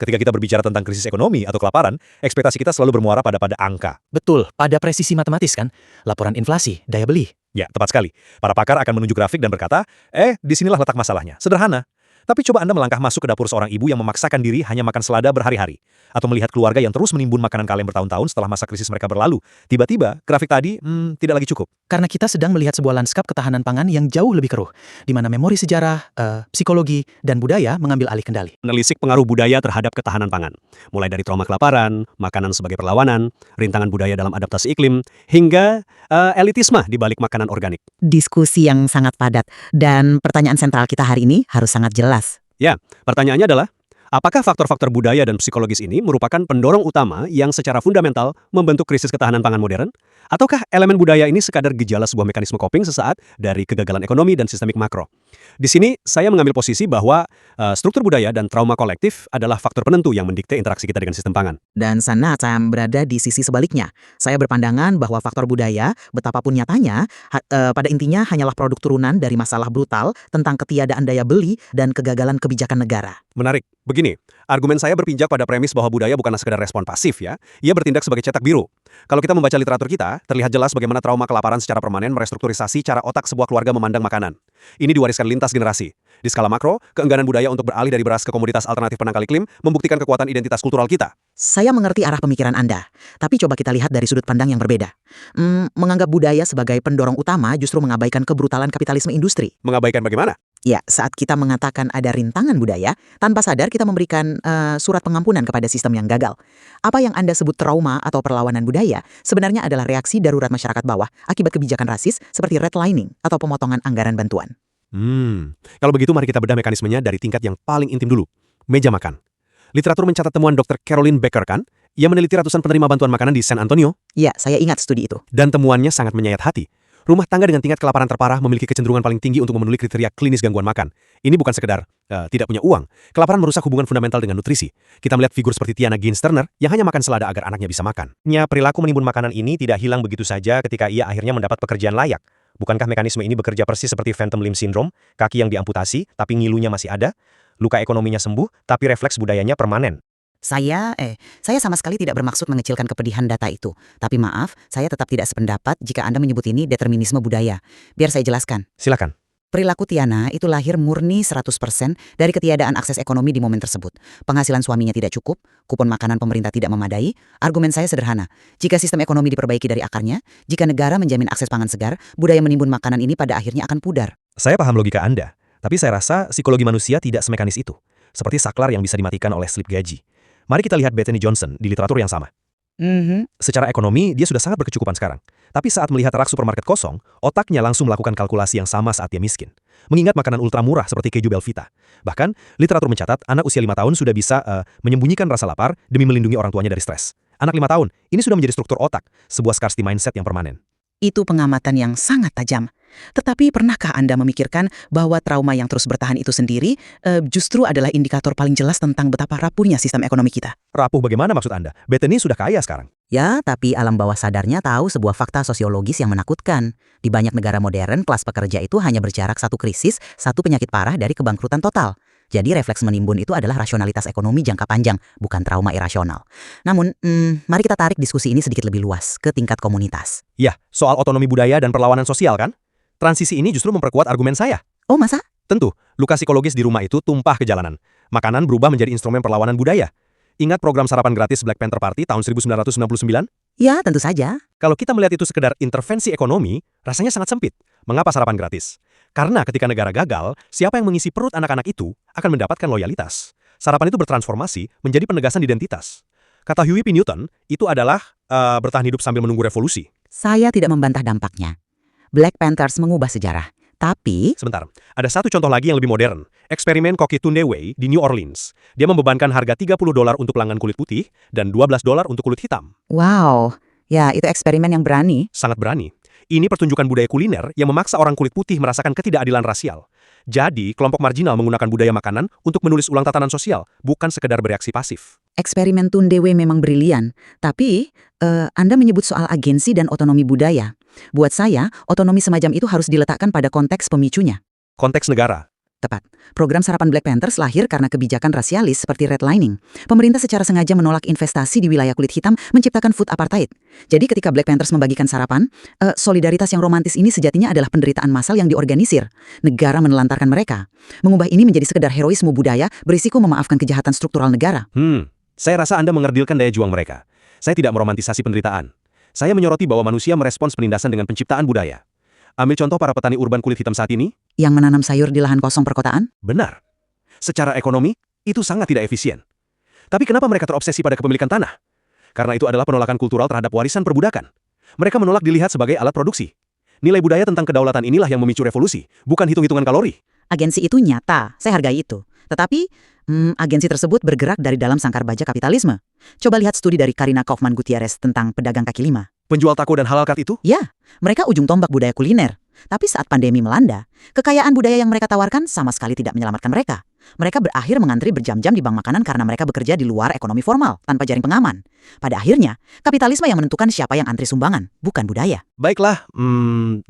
Ketika kita berbicara tentang krisis ekonomi atau kelaparan, ekspektasi kita selalu bermuara pada angka. Betul, pada presisi matematis kan? Laporan inflasi, daya beli. Ya, tepat sekali. Para pakar akan menunjuk grafik dan berkata, disinilah letak masalahnya. Sederhana. Tapi coba Anda melangkah masuk ke dapur seorang ibu yang memaksakan diri hanya makan selada berhari-hari. Atau melihat keluarga yang terus menimbun makanan kaleng bertahun-tahun setelah masa krisis mereka berlalu. Tiba-tiba, grafik tadi, tidak lagi cukup. Karena kita sedang melihat sebuah lanskap ketahanan pangan yang jauh lebih keruh, di mana memori sejarah, psikologi, dan budaya mengambil alih kendali. Menelisik pengaruh budaya terhadap ketahanan pangan. Mulai dari trauma kelaparan, makanan sebagai perlawanan, rintangan budaya dalam adaptasi iklim, hingga elitisme di balik makanan organik. Diskusi yang sangat padat, dan pertanyaan sentral kita hari ini harus sangat jelas. Ya, pertanyaannya adalah, apakah faktor-faktor budaya dan psikologis ini merupakan pendorong utama yang secara fundamental membentuk krisis ketahanan pangan modern? Ataukah elemen budaya ini sekadar gejala sebuah mekanisme coping sesaat dari kegagalan ekonomi dan sistemik makro? Di sini, saya mengambil posisi bahwa struktur budaya dan trauma kolektif adalah faktor penentu yang mendikte interaksi kita dengan sistem pangan. Dan sana saya berada di sisi sebaliknya. Saya berpandangan bahwa faktor budaya, betapapun nyatanya, pada intinya hanyalah produk turunan dari masalah brutal tentang ketiadaan daya beli dan kegagalan kebijakan negara. Menarik. Begini, argumen saya berpijak pada premis bahwa budaya bukanlah sekedar respon pasif ya. Ia bertindak sebagai cetak biru. Kalau kita membaca literatur kita, terlihat jelas bagaimana trauma kelaparan secara permanen merestrukturisasi cara otak sebuah keluarga memandang makanan. Ini diwariskan lintas generasi. Di skala makro, keengganan budaya untuk beralih dari beras ke komoditas alternatif penangkal iklim membuktikan kekuatan identitas kultural kita. Saya mengerti arah pemikiran Anda, tapi coba kita lihat dari sudut pandang yang berbeda. Menganggap budaya sebagai pendorong utama justru mengabaikan kebrutalan kapitalisme industri. Mengabaikan bagaimana? Ya, saat kita mengatakan ada rintangan budaya, tanpa sadar kita memberikan surat pengampunan kepada sistem yang gagal. Apa yang Anda sebut trauma atau perlawanan budaya sebenarnya adalah reaksi darurat masyarakat bawah akibat kebijakan rasis seperti redlining atau pemotongan anggaran bantuan. Kalau begitu mari kita bedah mekanismenya dari tingkat yang paling intim dulu, meja makan. Literatur mencatat temuan Dr. Caroline Becker kan? Ia meneliti ratusan penerima bantuan makanan di San Antonio. Ya, saya ingat studi itu. Dan temuannya sangat menyayat hati. Rumah tangga dengan tingkat kelaparan terparah memiliki kecenderungan paling tinggi untuk memenuhi kriteria klinis gangguan makan. Ini bukan sekedar tidak punya uang. Kelaparan merusak hubungan fundamental dengan nutrisi. Kita melihat figur seperti Tiana Gaines Turner yang hanya makan selada agar anaknya bisa makan. Perilaku menimbun makanan ini tidak hilang begitu saja ketika ia akhirnya mendapat pekerjaan layak. Bukankah mekanisme ini bekerja persis seperti phantom limb syndrome, kaki yang diamputasi tapi ngilunya masih ada, luka ekonominya sembuh tapi refleks budayanya permanen? Saya sama sekali tidak bermaksud mengecilkan kepedihan data itu. Tapi maaf, saya tetap tidak sependapat jika Anda menyebut ini determinisme budaya. Biar saya jelaskan. Silakan. Perilaku Tiana itu lahir murni 100% dari ketiadaan akses ekonomi di momen tersebut. Penghasilan suaminya tidak cukup, kupon makanan pemerintah tidak memadai. Argumen saya sederhana. Jika sistem ekonomi diperbaiki dari akarnya, jika negara menjamin akses pangan segar, budaya menimbun makanan ini pada akhirnya akan pudar. Saya paham logika Anda, tapi saya rasa psikologi manusia tidak semekanis itu. Seperti saklar yang bisa dimatikan oleh slip gaji. Mari kita lihat Bethany Johnson di literatur yang sama. Secara ekonomi, dia sudah sangat berkecukupan sekarang. Tapi saat melihat rak supermarket kosong, otaknya langsung melakukan kalkulasi yang sama saat dia miskin. Mengingat makanan ultra murah seperti keju Belvita. Bahkan, literatur mencatat anak usia 5 tahun sudah bisa menyembunyikan rasa lapar demi melindungi orang tuanya dari stres. Anak 5 tahun, ini sudah menjadi struktur otak, sebuah scarcity mindset yang permanen. Itu pengamatan yang sangat tajam. Tetapi pernahkah Anda memikirkan bahwa trauma yang terus bertahan itu sendiri justru adalah indikator paling jelas tentang betapa rapuhnya sistem ekonomi kita? Rapuh bagaimana maksud Anda? Bethany sudah kaya sekarang. Ya, tapi alam bawah sadarnya tahu sebuah fakta sosiologis yang menakutkan. Di banyak negara modern, kelas pekerja itu hanya berjarak satu krisis, satu penyakit parah dari kebangkrutan total. Jadi refleks menimbun itu adalah rasionalitas ekonomi jangka panjang, bukan trauma irasional. Namun, mari kita tarik diskusi ini sedikit lebih luas, ke tingkat komunitas. Ya, soal otonomi budaya dan perlawanan sosial kan? Transisi ini justru memperkuat argumen saya. Oh, masa? Tentu, luka psikologis di rumah itu tumpah ke jalanan. Makanan berubah menjadi instrumen perlawanan budaya. Ingat program sarapan gratis Black Panther Party tahun 1999? Ya, tentu saja. Kalau kita melihat itu sekedar intervensi ekonomi, rasanya sangat sempit. Mengapa sarapan gratis? Karena ketika negara gagal, siapa yang mengisi perut anak-anak itu akan mendapatkan loyalitas. Sarapan itu bertransformasi menjadi penegasan identitas. Kata Huey P. Newton, itu adalah bertahan hidup sambil menunggu revolusi. Saya tidak membantah dampaknya. Black Panthers mengubah sejarah. Tapi... Sebentar, ada satu contoh lagi yang lebih modern. Eksperimen Koki Tunde Wei di New Orleans. Dia membebankan harga $30 untuk pelanggan kulit putih dan $12 untuk kulit hitam. Wow, ya itu eksperimen yang berani. Sangat berani. Ini pertunjukan budaya kuliner yang memaksa orang kulit putih merasakan ketidakadilan rasial. Jadi, kelompok marginal menggunakan budaya makanan untuk menulis ulang tatanan sosial, bukan sekedar bereaksi pasif. Eksperimen Tundewe memang brilian, tapi Anda menyebut soal agensi dan otonomi budaya. Buat saya, otonomi semacam itu harus diletakkan pada konteks pemicunya. Konteks negara. Tepat. Program sarapan Black Panthers lahir karena kebijakan rasialis seperti redlining. Pemerintah secara sengaja menolak investasi di wilayah kulit hitam, menciptakan food apartheid. Jadi ketika Black Panthers membagikan sarapan, solidaritas yang romantis ini sejatinya adalah penderitaan massal yang diorganisir. Negara menelantarkan mereka. Mengubah ini menjadi sekedar heroisme budaya, berisiko memaafkan kejahatan struktural negara. Saya rasa Anda mengerdilkan daya juang mereka. Saya tidak meromantisasi penderitaan. Saya menyoroti bahwa manusia merespons penindasan dengan penciptaan budaya. Ambil contoh para petani urban kulit hitam saat ini. Yang menanam sayur di lahan kosong perkotaan? Benar. Secara ekonomi, itu sangat tidak efisien. Tapi kenapa mereka terobsesi pada kepemilikan tanah? Karena itu adalah penolakan kultural terhadap warisan perbudakan. Mereka menolak dilihat sebagai alat produksi. Nilai budaya tentang kedaulatan inilah yang memicu revolusi, bukan hitung-hitungan kalori. Agensi itu nyata, saya hargai itu. Tetapi, agensi tersebut bergerak dari dalam sangkar baja kapitalisme. Coba lihat studi dari Karina Kaufman Gutierrez tentang pedagang kaki lima. Penjual taco dan halal cut itu? Ya, mereka ujung tombak budaya kuliner. Tapi saat pandemi melanda, kekayaan budaya yang mereka tawarkan sama sekali tidak menyelamatkan mereka. Mereka berakhir mengantri berjam-jam di bank makanan karena mereka bekerja di luar ekonomi formal, tanpa jaring pengaman. Pada akhirnya, kapitalisme yang menentukan siapa yang antri sumbangan, bukan budaya. Baiklah,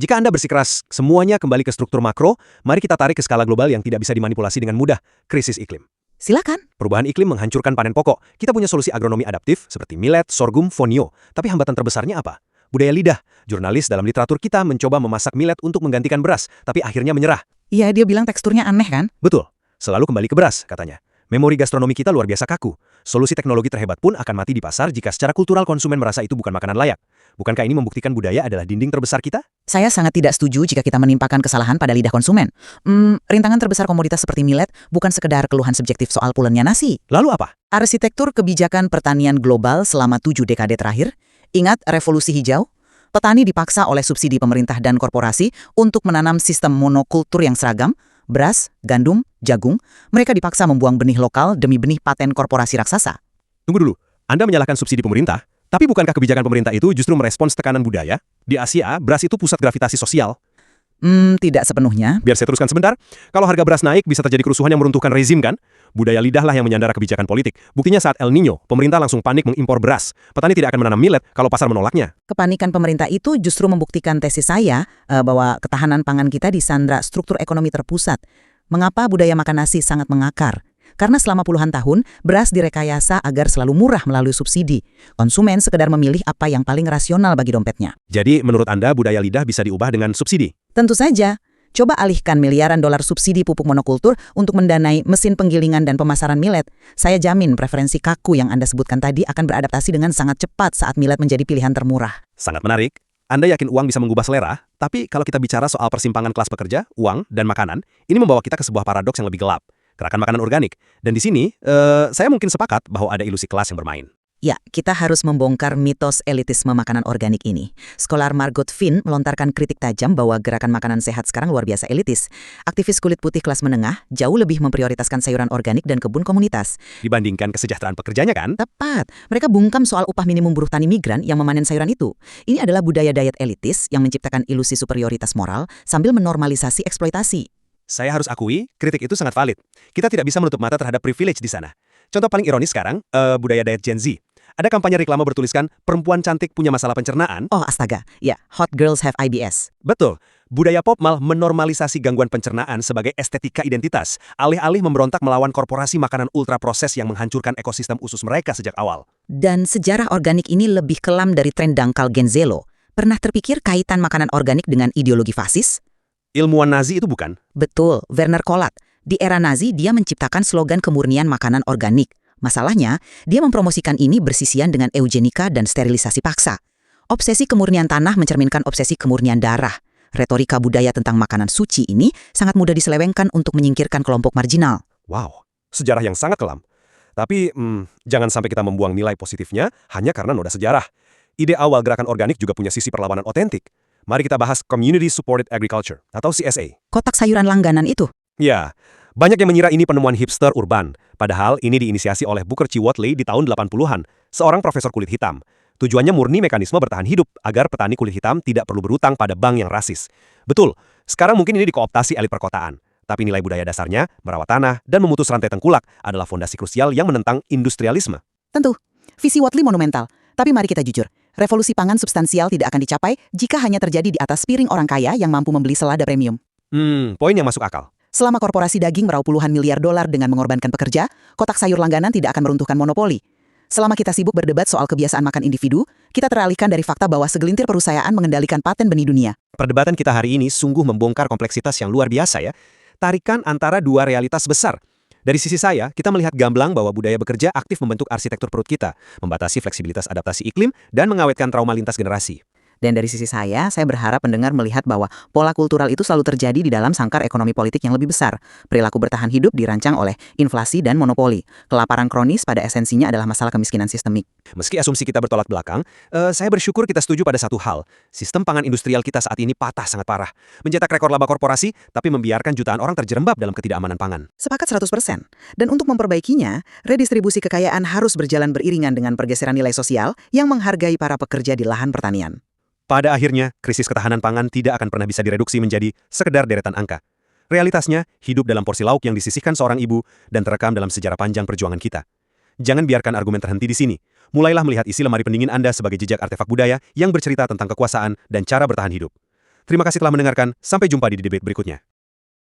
jika Anda bersikeras semuanya kembali ke struktur makro, mari kita tarik ke skala global yang tidak bisa dimanipulasi dengan mudah, krisis iklim. Silakan. Perubahan iklim menghancurkan panen pokok. Kita punya solusi agronomi adaptif seperti millet, sorghum, fonio. Tapi hambatan terbesarnya apa? Budaya lidah. Jurnalis dalam literatur kita mencoba memasak millet untuk menggantikan beras, tapi akhirnya menyerah. Iya, dia bilang teksturnya aneh kan? Betul. Selalu kembali ke beras, katanya. Memori gastronomi kita luar biasa kaku. Solusi teknologi terhebat pun akan mati di pasar jika secara kultural konsumen merasa itu bukan makanan layak. Bukankah ini membuktikan budaya adalah dinding terbesar kita? Saya sangat tidak setuju jika kita menimpakan kesalahan pada lidah konsumen. Rintangan terbesar komoditas seperti millet bukan sekedar keluhan subjektif soal pulennya nasi. Lalu apa? Arsitektur kebijakan pertanian global selama 7 dekade terakhir. Ingat revolusi hijau? Petani dipaksa oleh subsidi pemerintah dan korporasi untuk menanam sistem monokultur yang seragam, beras, gandum, jagung. Mereka dipaksa membuang benih lokal demi benih paten korporasi raksasa. Tunggu dulu, Anda menyalahkan subsidi pemerintah? Tapi bukankah kebijakan pemerintah itu justru merespons tekanan budaya? Di Asia, beras itu pusat gravitasi sosial. Tidak sepenuhnya. Biar saya teruskan sebentar. Kalau harga beras naik, bisa terjadi kerusuhan yang meruntuhkan rezim kan? Budaya lidahlah yang menyandara kebijakan politik. Buktinya saat El Niño, pemerintah langsung panik mengimpor beras. Petani tidak akan menanam millet kalau pasar menolaknya. Kepanikan pemerintah itu justru membuktikan tesis saya bahwa ketahanan pangan kita disandra struktur ekonomi terpusat. Mengapa budaya makan nasi sangat mengakar? Karena selama puluhan tahun, beras direkayasa agar selalu murah melalui subsidi. Konsumen sekedar memilih apa yang paling rasional bagi dompetnya. Jadi, menurut Anda, budaya lidah bisa diubah dengan subsidi? Tentu saja. Coba alihkan miliaran dolar subsidi pupuk monokultur untuk mendanai mesin penggilingan dan pemasaran millet. Saya jamin preferensi kaku yang Anda sebutkan tadi akan beradaptasi dengan sangat cepat saat millet menjadi pilihan termurah. Sangat menarik. Anda yakin uang bisa mengubah selera? Tapi kalau kita bicara soal persimpangan kelas pekerja, uang, dan makanan, ini membawa kita ke sebuah paradoks yang lebih gelap. Gerakan makanan organik. Dan di sini, saya mungkin sepakat bahwa ada ilusi kelas yang bermain. Ya, kita harus membongkar mitos elitisme makanan organik ini. Scholar Margot Finn melontarkan kritik tajam bahwa gerakan makanan sehat sekarang luar biasa elitis. Aktivis kulit putih kelas menengah jauh lebih memprioritaskan sayuran organik dan kebun komunitas. Dibandingkan kesejahteraan pekerjanya kan? Tepat. Mereka bungkam soal upah minimum buruh tani migran yang memanen sayuran itu. Ini adalah budaya diet elitis yang menciptakan ilusi superioritas moral sambil menormalisasi eksploitasi. Saya harus akui, kritik itu sangat valid. Kita tidak bisa menutup mata terhadap privilege di sana. Contoh paling ironis sekarang, budaya diet Gen Z. Ada kampanye reklame bertuliskan, perempuan cantik punya masalah pencernaan. Oh astaga, ya, hot girls have IBS. Betul. Budaya pop malah menormalisasi gangguan pencernaan sebagai estetika identitas, alih-alih memberontak melawan korporasi makanan ultraproses yang menghancurkan ekosistem usus mereka sejak awal. Dan sejarah organik ini lebih kelam dari tren dangkal Gen Z lo. Pernah terpikir kaitan makanan organik dengan ideologi fasis? Ilmuwan Nazi itu bukan? Betul, Werner Kollak. Di era Nazi, dia menciptakan slogan kemurnian makanan organik. Masalahnya, dia mempromosikan ini bersisian dengan eugenika dan sterilisasi paksa. Obsesi kemurnian tanah mencerminkan obsesi kemurnian darah. Retorika budaya tentang makanan suci ini sangat mudah diselewengkan untuk menyingkirkan kelompok marginal. Wow, sejarah yang sangat kelam. Tapi, jangan sampai kita membuang nilai positifnya hanya karena noda sejarah. Ide awal gerakan organik juga punya sisi perlawanan otentik. Mari kita bahas Community Supported Agriculture, atau CSA. Kotak sayuran langganan itu? Ya, banyak yang mengira ini penemuan hipster urban. Padahal ini diinisiasi oleh Booker T. Watley di tahun 80-an, seorang profesor kulit hitam. Tujuannya murni mekanisme bertahan hidup, agar petani kulit hitam tidak perlu berutang pada bank yang rasis. Betul, sekarang mungkin ini dikooptasi elit perkotaan. Tapi nilai budaya dasarnya, merawat tanah, dan memutus rantai tengkulak adalah fondasi krusial yang menentang industrialisme. Tentu, visi Watley monumental. Tapi mari kita jujur, revolusi pangan substansial tidak akan dicapai jika hanya terjadi di atas piring orang kaya yang mampu membeli selada premium. Poin yang masuk akal. Selama korporasi daging meraup puluhan miliar dolar dengan mengorbankan pekerja, kotak sayur langganan tidak akan meruntuhkan monopoli. Selama kita sibuk berdebat soal kebiasaan makan individu, kita teralihkan dari fakta bahwa segelintir perusahaan mengendalikan paten benih dunia. Perdebatan kita hari ini sungguh membongkar kompleksitas yang luar biasa ya. Tarikan antara dua realitas besar. Dari sisi saya, kita melihat gamblang bahwa budaya bekerja aktif membentuk arsitektur perut kita, membatasi fleksibilitas adaptasi iklim, dan mengawetkan trauma lintas generasi. Dan dari sisi saya berharap pendengar melihat bahwa pola kultural itu selalu terjadi di dalam sangkar ekonomi politik yang lebih besar. Perilaku bertahan hidup dirancang oleh inflasi dan monopoli. Kelaparan kronis pada esensinya adalah masalah kemiskinan sistemik. Meski asumsi kita bertolak belakang, saya bersyukur kita setuju pada satu hal. Sistem pangan industrial kita saat ini patah sangat parah. Mencetak rekor laba korporasi, tapi membiarkan jutaan orang terjerembab dalam ketidakamanan pangan. Sepakat 100%. Dan untuk memperbaikinya, redistribusi kekayaan harus berjalan beriringan dengan pergeseran nilai sosial yang menghargai para pekerja di lahan pertanian. Pada akhirnya, krisis ketahanan pangan tidak akan pernah bisa direduksi menjadi sekedar deretan angka. Realitasnya, hidup dalam porsi lauk yang disisihkan seorang ibu dan terekam dalam sejarah panjang perjuangan kita. Jangan biarkan argumen terhenti di sini. Mulailah melihat isi lemari pendingin Anda sebagai jejak artefak budaya yang bercerita tentang kekuasaan dan cara bertahan hidup. Terima kasih telah mendengarkan, sampai jumpa di debate berikutnya.